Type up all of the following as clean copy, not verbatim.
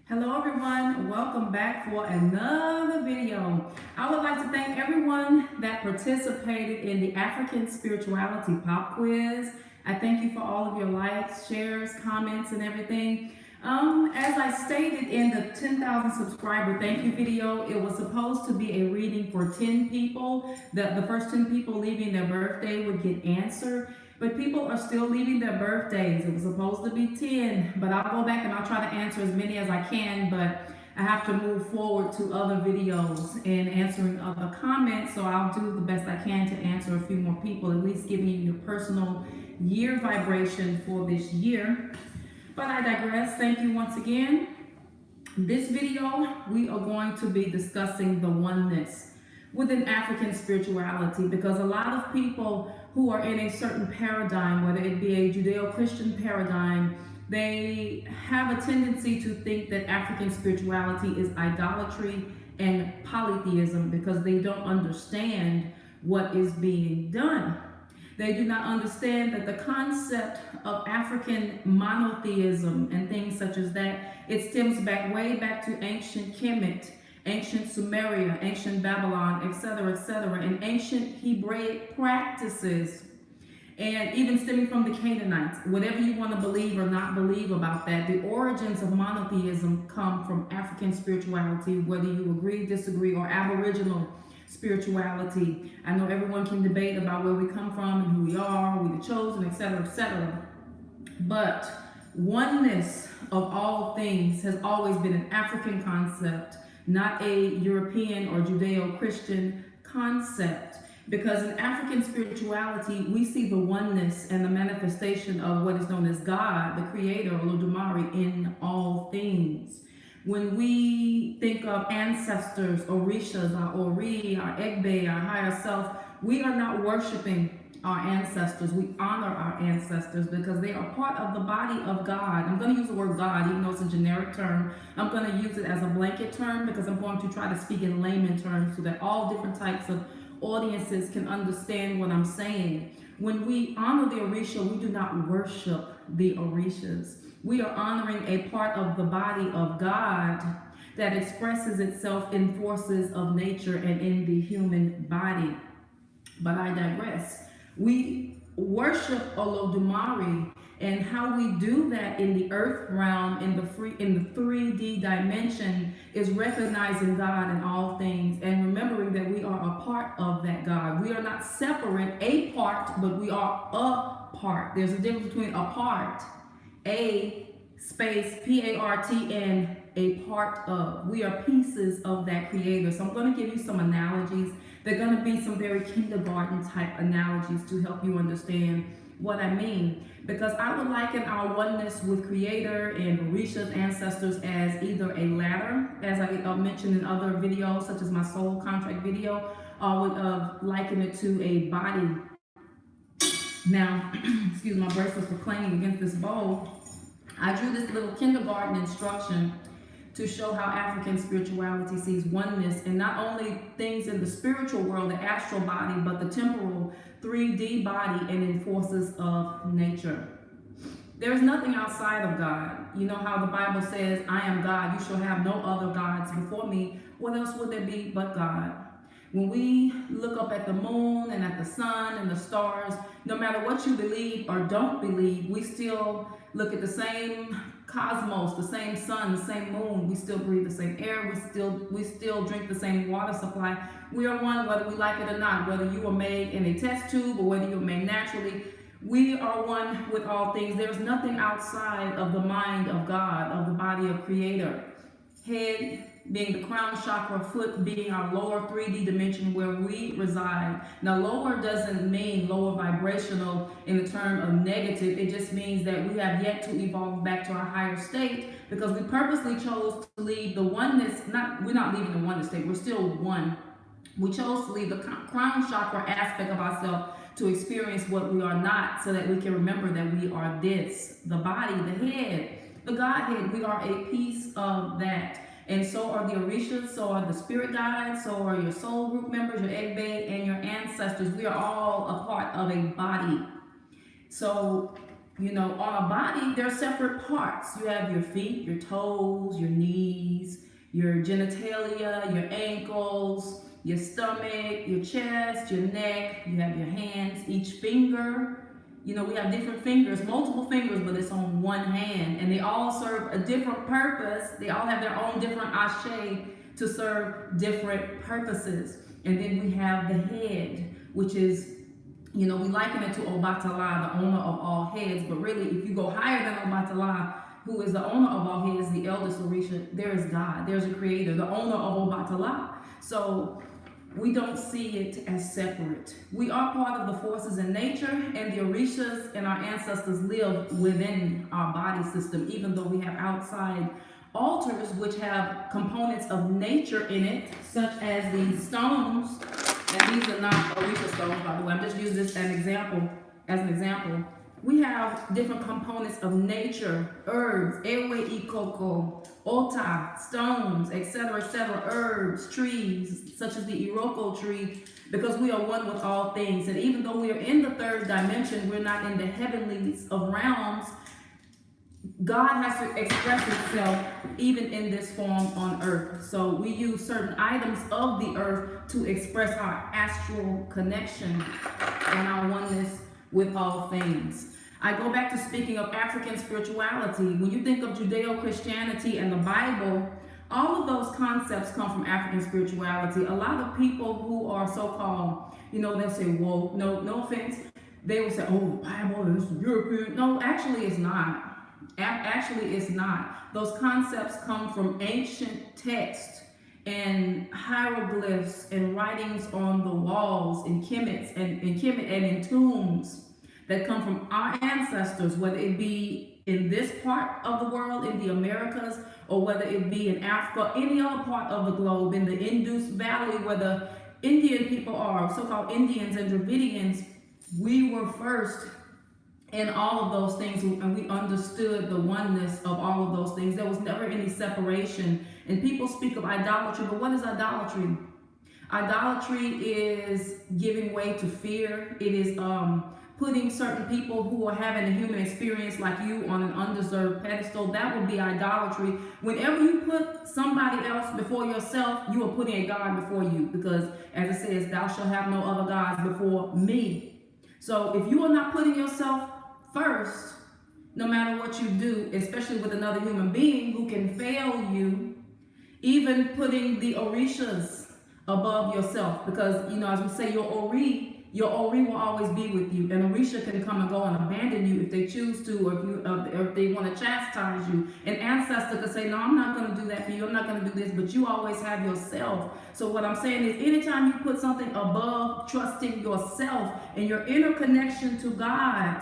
Hello everyone, welcome back for another video. I would like to thank everyone that participated in the African Spirituality Pop Quiz. I thank you for all of your likes, shares, comments, and everything. As I stated in the 10,000 subscriber thank you video, it was supposed to be a reading for 10 people. The first 10 people leaving their birthday would get answered. But people are still leaving their birthdays. It was supposed to be 10, but I'll go back and I'll try to answer as many as I can, but I have to move forward to other videos and answering other comments, so I'll do the best I can to answer a few more people, at least giving you your personal year vibration for this year. But I digress. Thank you once again. This video, we are going to be discussing the oneness within African spirituality, because a lot of people who are in a certain paradigm, whether it be a Judeo-Christian paradigm, they have a tendency to think that African spirituality is idolatry and polytheism because they don't understand what is being done. They do not understand that the concept of African monotheism and things such as that, it stems back way back to ancient Kemet, ancient Sumeria, ancient Babylon, etc., and ancient Hebraic practices, and even stemming from the Canaanites. Whatever you want to believe or not believe about that, the origins of monotheism come from African spirituality, whether you agree, disagree, or Aboriginal spirituality. I know everyone can debate about where we come from and who we are, we the chosen, etc., but oneness of all things has always been an African concept, not a European or Judeo-Christian concept. Because in African spirituality, we see the oneness and the manifestation of what is known as God, the Creator, Olodumare, in all things. When we think of ancestors, Orishas, our Ori, our Egbe, our higher self, we are not worshiping our ancestors. We honor our ancestors because they are part of the body of God. I'm going to use the word God, even though it's a generic term. I'm going to use it as a blanket term because I'm going to try to speak in layman terms so that all different types of audiences can understand what I'm saying. When we honor the Orisha, we do not worship the Orishas. We are honoring a part of the body of God that expresses itself in forces of nature and in the human body. But I digress. We worship Olodumare, and how we do that in the earth realm, in the 3D dimension, is recognizing God in all things and remembering that we are a part of that God. We are not separate, a part, but we are a part. There's a difference between a part, a space, P-A-R-T, and a part of. We are pieces of that Creator. So I'm going to give you some analogies. They're going to be some very kindergarten type analogies to help you understand what I mean. Because I would liken our oneness with Creator and Orisha's ancestors as either a ladder, as I mentioned in other videos, such as my soul contract video, or would liken it to a body. Now, excuse my bracelets for clanging against this bowl. I drew this little kindergarten instruction to show how African spirituality sees oneness in not only things in the spiritual world, the astral body, but the temporal 3D body and in forces of nature. There is nothing outside of God. You know how the Bible says, I am God, you shall have no other gods before me. What else would there be but God? When we look up at the moon and at the sun and the stars, no matter what you believe or don't believe, we still look at the same cosmos, the same sun, the same moon. We still breathe the same air. We still drink the same water supply. We are one whether we like it or not, whether you were made in a test tube or whether you were made naturally. We are one with all things. There's nothing outside of the mind of God, of the body of Creator. Head being the crown chakra, foot being our lower 3D dimension where we reside. Now, lower doesn't mean lower vibrational in the term of negative. It just means that we have yet to evolve back to our higher state because we purposely chose to leave the oneness. We're not leaving the oneness state. We're still one. We chose to leave the crown chakra aspect of ourselves to experience what we are not so that we can remember that we are this, the body, the head, the Godhead. We are a piece of that. And so are the Orishas, so are the spirit guides, so are your soul group members, your Egbe, and your ancestors. We are all a part of a body. So On a body, there are separate parts. You have your feet, your toes, your knees, your genitalia, your ankles, your stomach, your chest, your neck. You have your hands, each finger. We have different fingers, multiple fingers, but it's on one hand. And they all serve a different purpose. They all have their own different ashe to serve different purposes. And then we have the head, which is, we liken it to Obatala, the owner of all heads. But really, if you go higher than Obatala, who is the owner of all heads, the eldest Orisha, there is God. There's a creator, the owner of Obatala. So we don't see it as separate. We are part of the forces in nature, and the Orishas and our ancestors live within our body system, even though we have outside altars which have components of nature in it, such as these stones. And these are not Orisha stones, by the way. I'm just using this as an example. We have different components of nature, herbs, ewe ikoko, ota, stones, etc., herbs, trees, such as the iroko tree, because we are one with all things. And even though we are in the third dimension, we're not in the heavenlies of realms. God has to express itself even in this form on earth. So we use certain items of the earth to express our astral connection and our oneness with all things. I go back to speaking of African spirituality. When you think of Judeo-Christianity and the Bible, all of those concepts come from African spirituality. A lot of people who are so-called, they'll say, whoa, no offense. They will say, oh, the Bible is European. No, actually it's not. Actually, it's not. Those concepts come from ancient texts and hieroglyphs and writings on the walls in Kemet and in tombs that come from our ancestors, whether it be in this part of the world, in the Americas, or whether it be in Africa, any other part of the globe, in the Indus Valley, where the Indian people are, so-called Indians and Dravidians. We were first in all of those things, and we understood the oneness of all of those things. There was never any separation. And people speak of idolatry, but what is idolatry? Idolatry is giving way to fear. It is putting certain people who are having a human experience like you on an undeserved pedestal. That would be idolatry. Whenever you put somebody else before yourself, you are putting a God before you, because as it says, thou shalt have no other gods before me. So if you are not putting yourself first, no matter what you do, especially with another human being who can fail you, even putting the Orishas above yourself, because as we say, your Ori will always be with you. An Orisha can come and go and abandon you if they choose to, or if they want to chastise you. An ancestor could say, no, I'm not going to do that for you, I'm not going to do this, but you always have yourself. So what I'm saying is, anytime you put something above trusting yourself and your inner connection to God,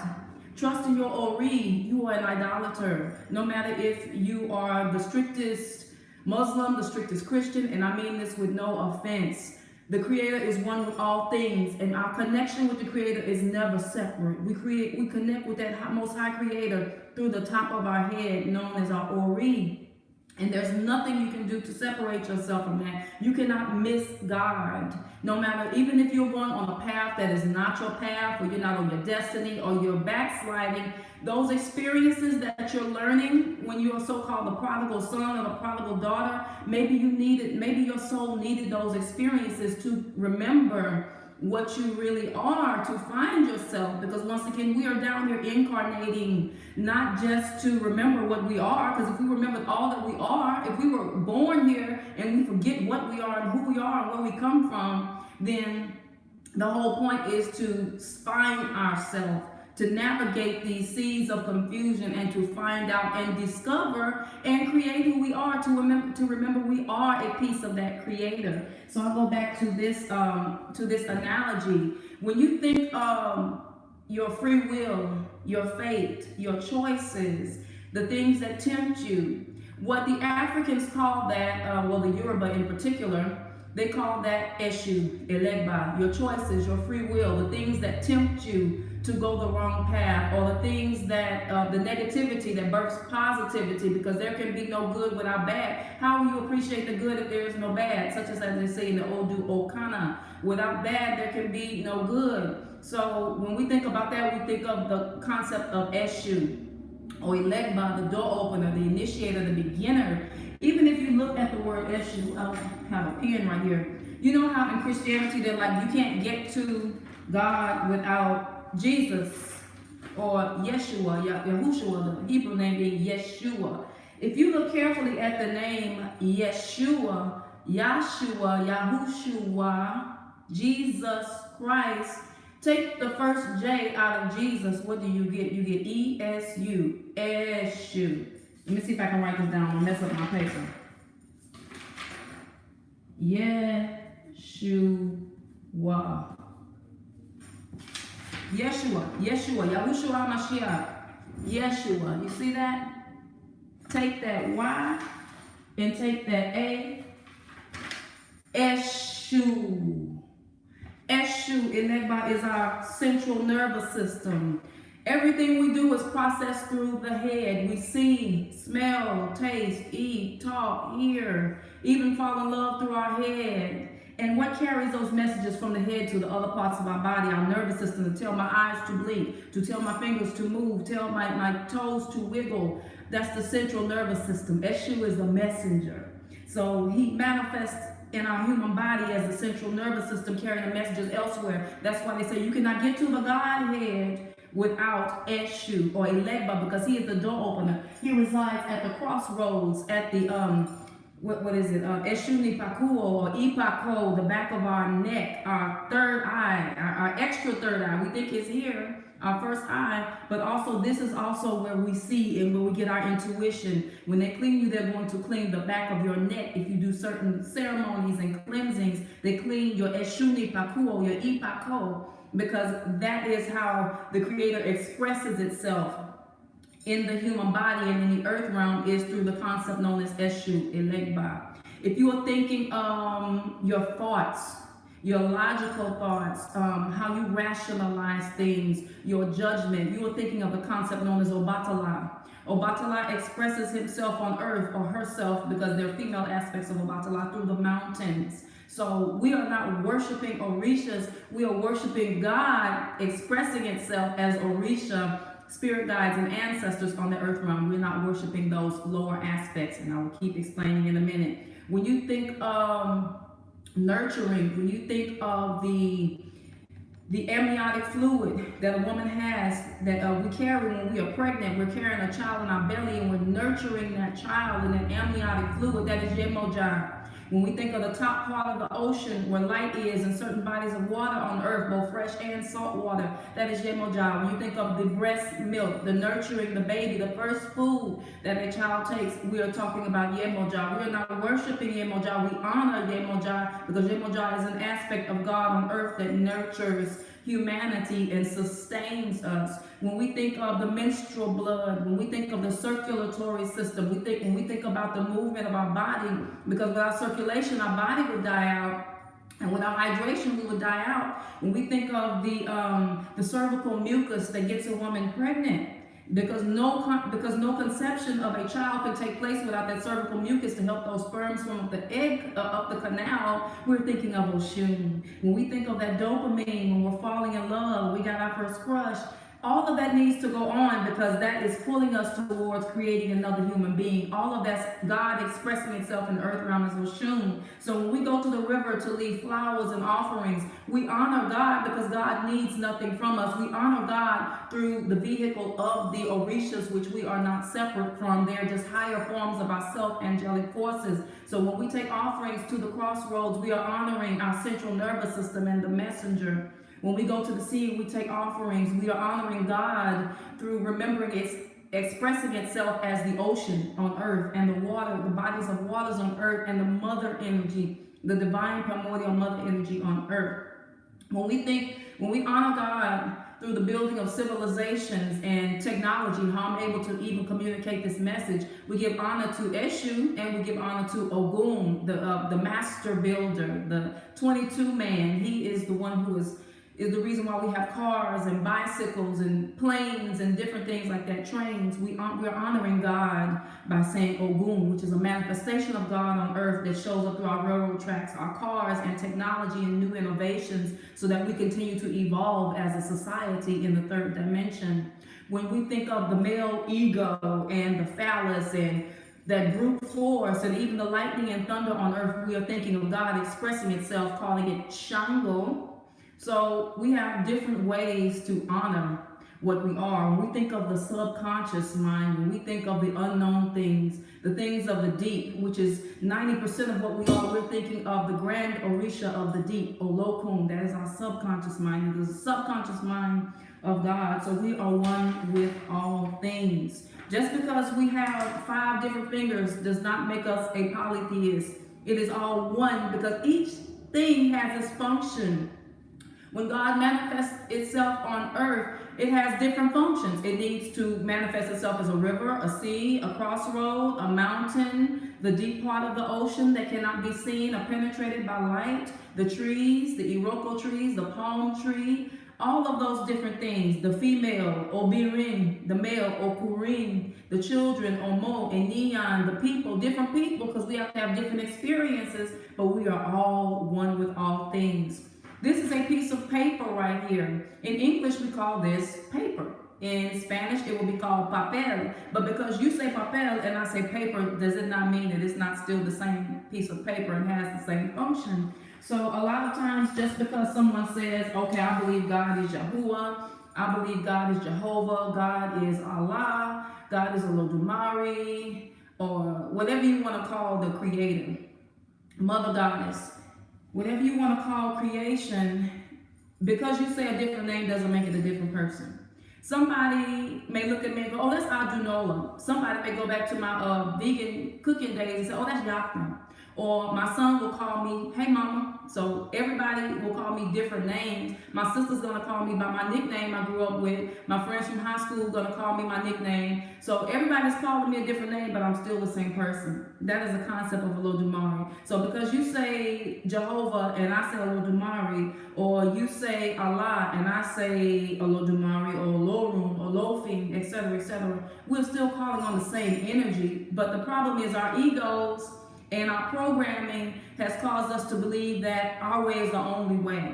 trusting your Ori, you are an idolater. No matter if you are the strictest Muslim, the strictest Christian, and I mean this with no offense. The Creator is one with all things, and our connection with the Creator is never separate. We connect with that Most High Creator through the top of our head, known as our Ori. And there's nothing you can do to separate yourself from that. You cannot miss God. No matter, even if you're going on a path that is not your path, or you're not on your destiny, or you're backsliding, those experiences that you're learning when you're so-called the prodigal son or the prodigal daughter, maybe your soul needed those experiences to remember what you really are, to find yourself. Because once again, we are down here incarnating, not just to remember what we are, because if we remembered all that we are, if we were born here and we forget what we are and who we are and where we come from, then the whole point is to find ourselves, to navigate these seas of confusion, and to find out and discover and create who we are, to remember we are a piece of that Creator. So I'll go back to this analogy. When you think of your free will, your fate, your choices, the things that tempt you, what the Africans call that, the Yoruba in particular, they call that Eshu, Elegba, your choices, your free will, the things that tempt you to go the wrong path, or the things that, the negativity that births positivity, because there can be no good without bad. How will you appreciate the good if there is no bad? Such as they say in the Odu Okana, without bad there can be no good. So when we think about that, we think of the concept of Eshu, or Elegba, the door opener, the initiator, the beginner. Even if you look at the word Eshu, I'll have a pen right here. You know how in Christianity they're like, you can't get to God without Jesus or Yeshua, Yahushua, the Hebrew name being Yeshua. If you look carefully at the name Yeshua, Yahshua, Yahushua, Jesus Christ, take the first J out of Jesus, what do you get? You get E-S-U, Eshu. Let me see if I can write this down. I'll mess up my paper. Yeshua. Yeshua, Yahushua Mashiach, Yeshua. You see that? Take that Y and take that A. Eshu. Eshu, Enegba, is our central nervous system. Everything we do is processed through the head. We see, smell, taste, eat, talk, hear, even fall in love through our head. And what carries those messages from the head to the other parts of our body, our nervous system, to tell my eyes to blink, to tell my fingers to move, tell my toes to wiggle. That's the central nervous system. Eshu is the messenger. So he manifests in our human body as the central nervous system, carrying the messages elsewhere. That's why they say you cannot get to the Godhead without Eshu or Elegba, because he is the door opener. He resides at the crossroads, at the what is it? Eshuni Pakuo or Ipako, the back of our neck, our third eye, our extra third eye. We think it's here, our first eye, but also this is also where we see and where we get our intuition. When they clean you, they're going to clean the back of your neck. If you do certain ceremonies and cleansings, they clean your Eshuni Pakuo, your Ipako, because that is how the Creator expresses itself in the human body and in the earth realm, is through the concept known as Eshu, Elegba. If you are thinking your thoughts, your logical thoughts, how you rationalize things, your judgment, you are thinking of the concept known as Obatala. Obatala expresses himself on earth, or herself, because there are female aspects of Obatala, through the mountains. So we are not worshiping Orishas, we are worshiping God expressing itself as Orisha, spirit guides and ancestors on the earth realm. We're not worshiping those lower aspects, and I will keep explaining in a minute. When you think of nurturing, when you think of the amniotic fluid that a woman has, that we carry when we are pregnant, we're carrying a child in our belly and we're nurturing that child in that amniotic fluid, that is Yemoja. When we think of the top part of the ocean where light is, and certain bodies of water on earth, both fresh and salt water, that is Yemoja. When you think of the breast milk, the nurturing the baby, the first food that a child takes, we are talking about Yemoja. We are not worshiping Yemoja, we honor Yemoja, because Yemoja is an aspect of God on earth that nurtures humanity and sustains us. When we think of the menstrual blood, when we think of the circulatory system, when we think about the movement of our body, because without circulation, our body would die out. And without hydration, we would die out. When we think of the cervical mucus that gets a woman pregnant, because no conception of a child can take place without that cervical mucus to help those sperms from the egg up the canal, we're thinking of Oshun. When we think of that dopamine, when we're falling in love, we got our first crush, all of that needs to go on, because that is pulling us towards creating another human being. All of that's God expressing itself in the earth realm as Oshun. So when we go to the river to leave flowers and offerings, we honor God because God needs nothing from us. We honor God through the vehicle of the Orishas, which we are not separate from. They're just higher forms of our self-angelic forces. So when we take offerings to the crossroads, we are honoring our central nervous system and the messenger. When we go to the sea and we take offerings, we are honoring God through remembering it's expressing itself as the ocean on earth, and the water, the bodies of waters on earth, and the mother energy, the divine primordial mother energy on earth. When we honor God through the building of civilizations and technology, how I'm able to even communicate this message, we give honor to Eshu and we give honor to Ogun, the master builder, the 22 man. He is the one who is is the reason why we have cars and bicycles and planes and different things like that, trains. We're honoring God by saying Ogun, which is a manifestation of God on earth that shows up through our railroad tracks, our cars, and technology and new innovations so that we continue to evolve as a society in the third dimension. When we think of the male ego and the phallus and that brute force and even the lightning and thunder on earth, we are thinking of God expressing itself, calling it Shango. So we have different ways to honor what we are. When we think of the subconscious mind, when we think of the unknown things, the things of the deep, which is 90% of what we are, we're thinking of the grand Orisha of the deep, Olokun. That is our subconscious mind. It is the subconscious mind of God. So we are one with all things. Just because we have 5 different fingers does not make us a polytheist. It is all one because each thing has its function. When God manifests itself on earth, it has different functions. It needs to manifest itself as a river, a sea, a crossroad, a mountain, the deep part of the ocean that cannot be seen or penetrated by light, the trees, the iroko trees, the palm tree, all of those different things. The female, Obirin, the male, Okurin, the children, Omo, and Neon, the people, different people, because we have to have different experiences, but we are all one with all things. This is a piece of paper right here. In English, we call this paper. In Spanish, it will be called papel. But because you say papel and I say paper, does it not mean that it's not still the same piece of paper and has the same function? So a lot of times, just because someone says, okay, I believe God is Yahuwah, I believe God is Jehovah, God is Allah, God is Olodumare, or whatever you want to call the creator, mother goddess, whatever you want to call creation, because you say a different name doesn't make it a different person. Somebody may look at me and go, oh, that's Adunola. Somebody may go back to my vegan cooking days and say, oh, that's Yakna. Or my son will call me, hey mama. So everybody will call me different names. My sister's gonna call me by my nickname I grew up with. My friends from high school are gonna call me my nickname. So everybody's calling me a different name, but I'm still the same person. That is the concept of Olodumare. So because you say Jehovah and I say Olodumare, or you say Allah and I say Olodumare, or Lorun, or Lofing, etc., we're still calling on the same energy. But the problem is our egos and our programming has caused us to believe that our way is the only way.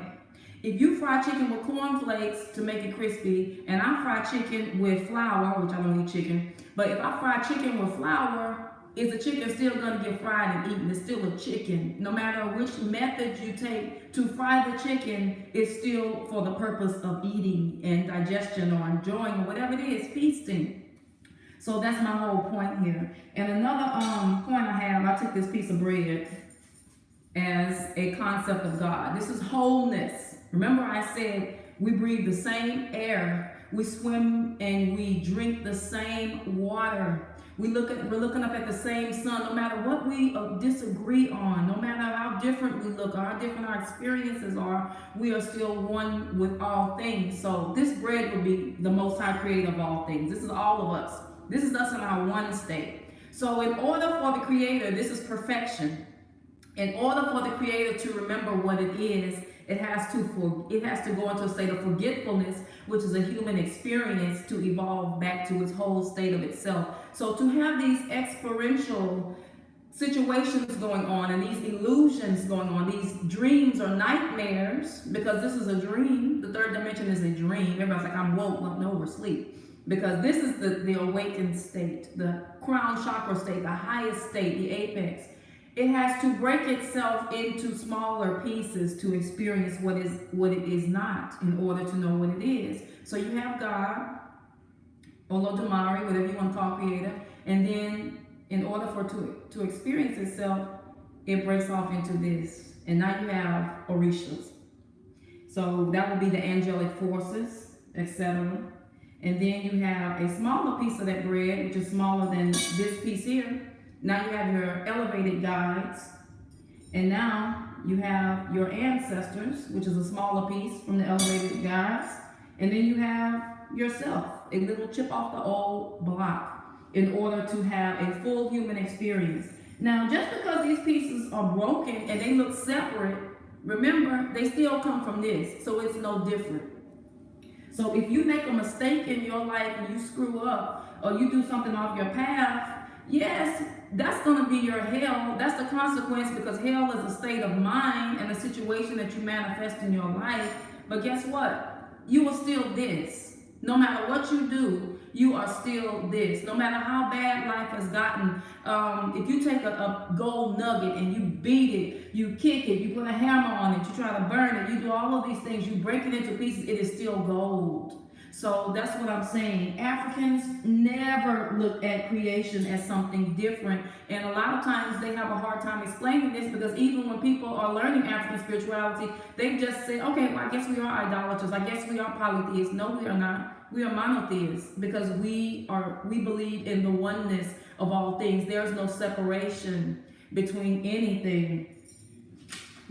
If you fry chicken with cornflakes to make it crispy, and I fry chicken with flour, which I don't eat chicken, but if I fry chicken with flour, is the chicken still gonna get fried and eaten? It's still a chicken. No matter which method you take to fry the chicken, it's still for the purpose of eating and digestion or enjoying or whatever it is, feasting. So that's my whole point here. And another point I have, I took this piece of bread as a concept of God. This is wholeness. Remember I said we breathe the same air, we swim and we drink the same water. We're looking up at the same sun. No matter what we disagree on, no matter how different we look, or how different our experiences are, we are still one with all things. So this bread will be the Most High Creator of all things. This is all of us. This is us in our one state. So in order for the Creator, this is perfection. In order for the Creator to remember what it is, it has to go into a state of forgetfulness, which is a human experience, to evolve back to its whole state of itself. So to have these experiential situations going on and these illusions going on, these dreams or nightmares, because this is a dream. The third dimension is a dream. Everybody's like, I'm woke. Well, no, we're asleep. Because this is the awakened state, the crown chakra state, the highest state, the apex. It has to break itself into smaller pieces to experience what it is not in order to know what it is. So you have God, Olodumare, whatever you want to call creator, and then in order for it to experience itself, it breaks off into this. And now you have Orishas. So that would be the angelic forces, etc. And then you have a smaller piece of that bread, which is smaller than this piece here. Now you have your elevated guides. And now you have your ancestors, which is a smaller piece from the elevated guides. And then you have yourself, a little chip off the old block, in order to have a full human experience. Now, just because these pieces are broken and they look separate, Remember, they still come from this, so it's no different. So if you make a mistake in your life and you screw up or you do something off your path, yes, that's going to be your hell. That's the consequence, because hell is a state of mind and a situation that you manifest in your life. But guess what? You are still this. No matter what you do, you are still this. No matter how bad life has gotten, if you take a gold nugget and you beat it, you kick it, you put a hammer on it, you try to burn it, you do all of these things, you break it into pieces, it is still gold. So that's what I'm saying. Africans never look at creation as something different. And a lot of times they have a hard time explaining this, because even when people are learning African spirituality, they just say, okay, well, I guess we are idolaters. I guess we are polytheists. No, we are not. We are monotheists, because we believe in the oneness of all things. There's no separation between anything.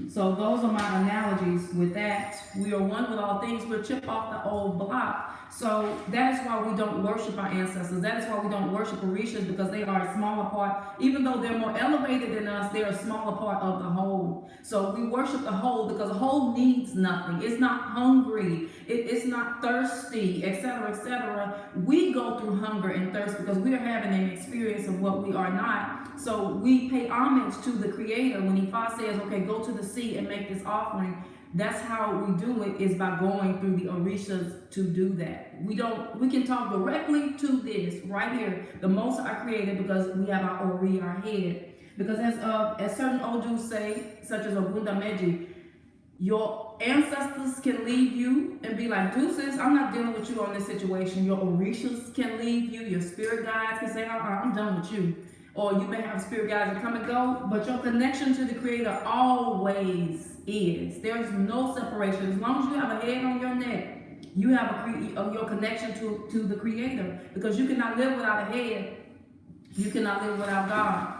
So those are my analogies with that. We are one with all things. We're chipped off the old block. So that is why we don't worship our ancestors. That is why we don't worship Orishas, because they are a smaller part. Even though they're more elevated than us, they're a smaller part of the whole. So we worship the whole, because the whole needs nothing. It's not hungry. It's not thirsty, etc., etc. We go through hunger and thirst because we are having an experience of what we are not. So we pay homage to the Creator when Ifa says, okay, go to the sea and make this offering. That's how we do it, is by going through the Orishas to do that. We can talk directly to this right here, the Most High Creator, because we have our Ori, our head. Because as certain Ojus say, such as Ogunda Meji, your ancestors can leave you and be like, deuces, I'm not dealing with you on this situation. Your Orishas can leave you. Your spirit guides can say, I'm done with you. Or you may have spirit guides that come and go, but your connection to the Creator always is. There's no separation. As long as you have a head on your neck, you have your connection to the Creator, because you cannot live without a head. You cannot live without God.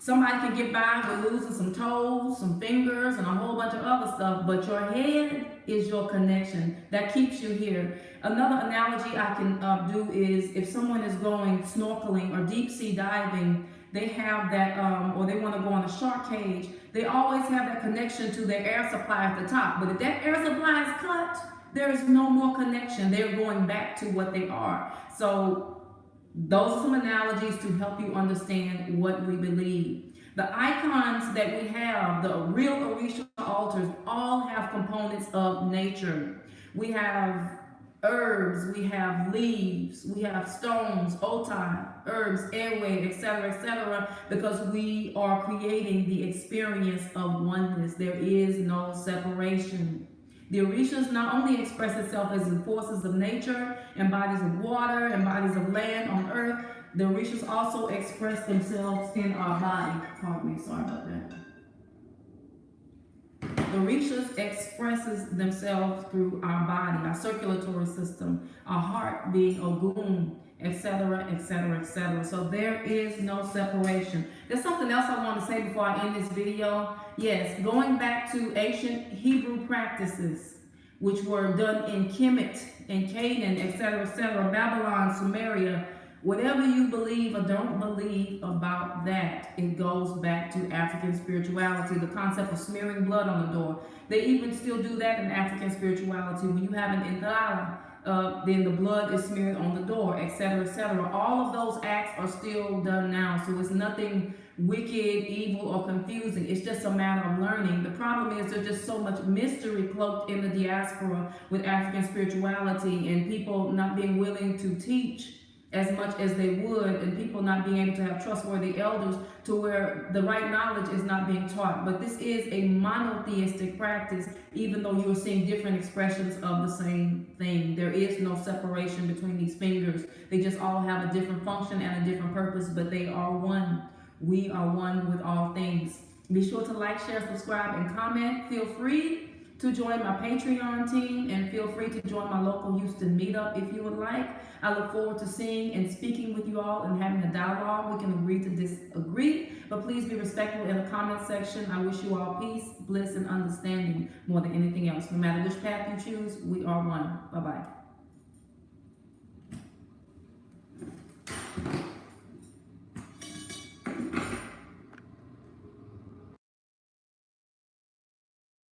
Somebody can get by with losing some toes, some fingers, and a whole bunch of other stuff, but your head is your connection that keeps you here. Another analogy I can do is if someone is going snorkeling or deep sea diving, they have that, or they want to go on a shark cage, they always have that connection to their air supply at the top. But if that air supply is cut, there is no more connection. They're going back to what they are. So those are some analogies to help you understand what we believe. The icons that we have, the real Orisha altars, all have components of nature. We have herbs, we have leaves, we have stones, otai, herbs, airway, etc., because we are creating the experience of oneness. There is no separation. The Orishas not only express itself as the forces of nature and bodies of water and bodies of land on earth, the Orishas also express themselves in our body. Pardon me, sorry about that. The Orishas expresses themselves through our body, our circulatory system, our heart being Ogun, etc., etc., etc. So there is no separation. There's something else I want to say before I end this video. Yes, going back to ancient Hebrew practices, which were done in Kemet, in Canaan, etc., etc., Babylon, Sumeria, whatever you believe or don't believe about that, it goes back to African spirituality. The concept of smearing blood on the door. They even still do that in African spirituality. When you have an Indala, then the blood is smeared on the door, etc., etc. All of those acts are still done now. So it's nothing wicked, evil, or confusing. It's just a matter of learning. The problem is there's just so much mystery cloaked in the diaspora with African spirituality, and people not being willing to teach as much as they would, and people not being able to have trustworthy elders to where the right knowledge is not being taught. But this is a monotheistic practice, even though you are seeing different expressions of the same thing. There is no separation between these fingers. They just all have a different function and a different purpose, but they are one. We are one with all things. Be sure to like, share, subscribe, and comment. Feel free to join my Patreon team, and feel free to join my local Houston meetup if you would like. I look forward to seeing and speaking with you all and having a dialogue. We can agree to disagree, but please be respectful in the comment section. I wish you all peace, bliss, and understanding more than anything else. No matter which path you choose, we are one. Bye-bye.